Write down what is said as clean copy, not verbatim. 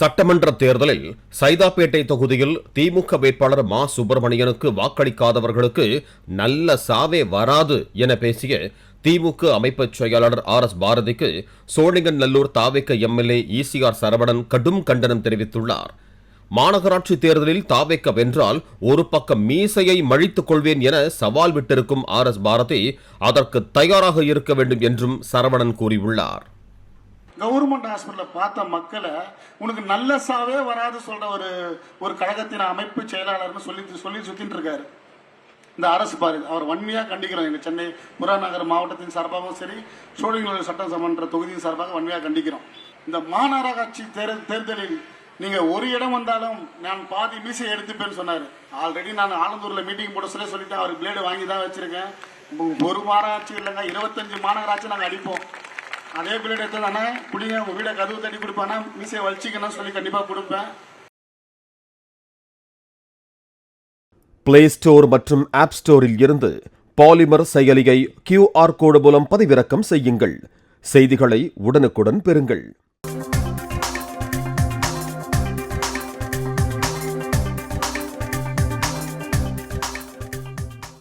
சட்டமன்ற தேர்தலில் சைதாப்பேட்டை தொகுதியில் திமுக வேட்பாளர் மா சுப்பிரமணியனுக்கு வாக்களிக்காதவர்களுக்கு நல்ல சாவே வராது என பேசிய திமுக அமைப்பு செயலாளர் RS பாரதிக்கு சோழிங்கநல்லூர் தாவேக்க எம்எல்ஏ ECR சரவணன் கடும் கண்டனம் தெரிவித்துள்ளார். மாநகராட்சி தேர்தலில் தாவேக்க வென்றால் ஒரு பக்கம் மீசையை மழித்துக் கொள்வேன் என சவால் விட்டிருக்கும் RS பாரதி அதற்கு தயாராக இருக்க வேண்டும் என்றும் சரவணன் கூறியுள்ளார். கவர்மெண்ட் ஹாஸ்பிட்டலில் பார்த்த மக்களை உனக்கு நல்ல சாவே வராது சொல்ற ஒரு கழகத்தின் அமைப்பு செயலாளர்னு சொல்லி சுத்தின்னு இருக்காரு இந்த அரசு. பாருங்க, அவர் வன்மையாக கண்டிக்கிறோம். எங்கள் சென்னை புறநகர் மாவட்டத்தின் சார்பாகவும் சரி, சோழிங்கநல்லூர் சட்டமன்ற தொகுதியின் சார்பாக வன்மையாக கண்டிக்கிறோம். இந்த மாநகராட்சி தேர்தலில் நீங்க ஒரு இடம் வந்தாலும் நான் பாதி மீசை எடுத்துப்பேன்னு சொன்னாரு. ஆல்ரெடி நான் ஆலந்தூர்ல மீட்டிங் போட சொல்லிட்டேன். அவர் பிளேடு வாங்கி தான் வச்சிருக்கேன். ஒரு மாநகராட்சி இல்லைங்க, 25 மாநகராட்சி நாங்கள் அடிப்போம். அதே பிளேட் எடுத்து தானே குடிங்க, உங்க வீடை கதவு தட்டி கொடுப்பானா மீசையை வலிச்சிக்கணும் சொல்லி கண்டிப்பா கொடுப்பேன். பிளே ஸ்டோர் மற்றும் ஆப் ஸ்டோரில் இருந்து பாலிமர் செயலியை QR கோடு மூலம் பதிவிறக்கம் செய்யுங்கள். செய்திகளை உடனுக்குடன் பெறுங்கள்.